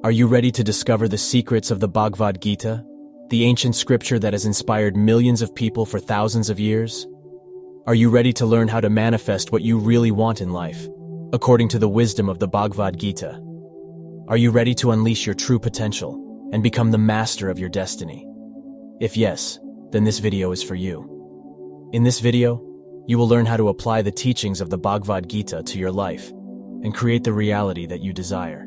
Are you ready to discover the secrets of the Bhagavad Gita, the ancient scripture that has inspired millions of people for thousands of years? Are you ready to learn how to manifest what you really want in life, according to the wisdom of the Bhagavad Gita? Are you ready to unleash your true potential and become the master of your destiny? If yes, then this video is for you. In this video, you will learn how to apply the teachings of the Bhagavad Gita to your life and create the reality that you desire.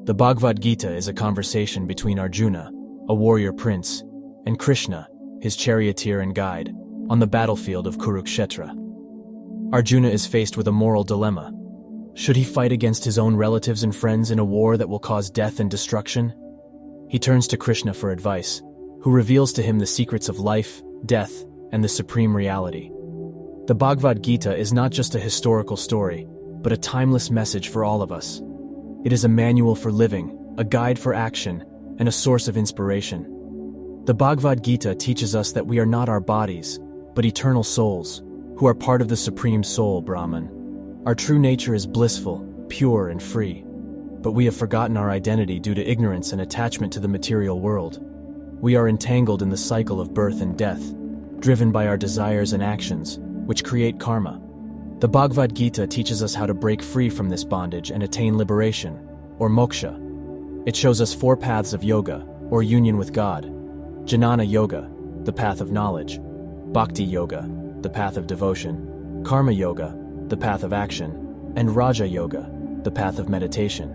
The Bhagavad Gita is a conversation between Arjuna, a warrior prince, and Krishna, his charioteer and guide, on the battlefield of Kurukshetra. Arjuna is faced with a moral dilemma. Should he fight against his own relatives and friends in a war that will cause death and destruction? He turns to Krishna for advice, who reveals to him the secrets of life, death, and the supreme reality. The Bhagavad Gita is not just a historical story, but a timeless message for all of us. It is a manual for living, a guide for action, and a source of inspiration. The Bhagavad Gita teaches us that we are not our bodies, but eternal souls, who are part of the Supreme Soul, Brahman. Our true nature is blissful, pure, and free, but we have forgotten our identity due to ignorance and attachment to the material world. We are entangled in the cycle of birth and death, driven by our desires and actions, which create karma. The Bhagavad Gita teaches us how to break free from this bondage and attain liberation, or moksha. It shows us 4 paths of yoga, or union with God: Jnana Yoga, the path of knowledge; Bhakti Yoga, the path of devotion; Karma Yoga, the path of action; and Raja Yoga, the path of meditation.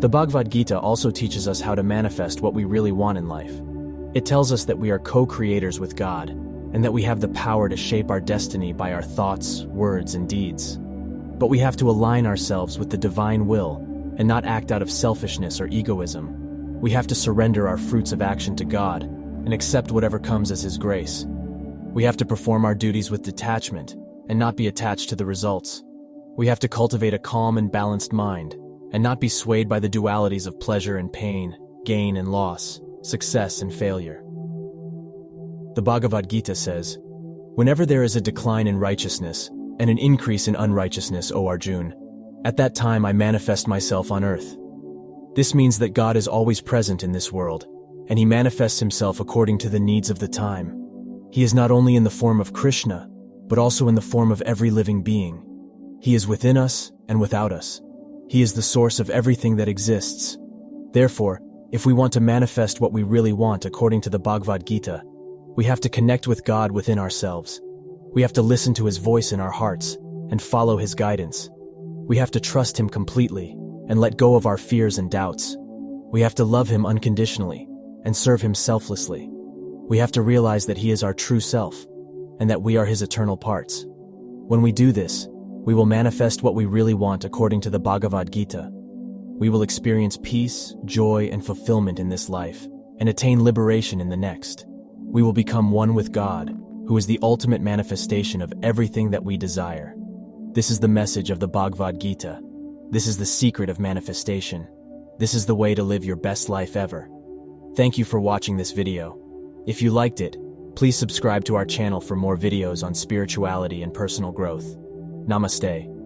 The Bhagavad Gita also teaches us how to manifest what we really want in life. It tells us that we are co-creators with God, and that we have the power to shape our destiny by our thoughts, words, and deeds. But we have to align ourselves with the divine will and not act out of selfishness or egoism. We have to surrender our fruits of action to God and accept whatever comes as His grace. We have to perform our duties with detachment and not be attached to the results. We have to cultivate a calm and balanced mind and not be swayed by the dualities of pleasure and pain, gain and loss, success and failure. The Bhagavad Gita says, "Whenever there is a decline in righteousness and an increase in unrighteousness, O Arjuna, at that time I manifest myself on earth." This means that God is always present in this world, and He manifests Himself according to the needs of the time. He is not only in the form of Krishna, but also in the form of every living being. He is within us and without us. He is the source of everything that exists. Therefore, if we want to manifest what we really want according to the Bhagavad Gita, we have to connect with God within ourselves. We have to listen to His voice in our hearts and follow His guidance. We have to trust Him completely and let go of our fears and doubts. We have to love Him unconditionally and serve Him selflessly. We have to realize that He is our true self and that we are His eternal parts. When we do this, we will manifest what we really want according to the Bhagavad Gita. We will experience peace, joy, and fulfillment in this life and attain liberation in the next. We will become one with God, who is the ultimate manifestation of everything that we desire. This is the message of the Bhagavad Gita. This is the secret of manifestation. This is the way to live your best life ever. Thank you for watching this video. If you liked it, please subscribe to our channel for more videos on spirituality and personal growth. Namaste.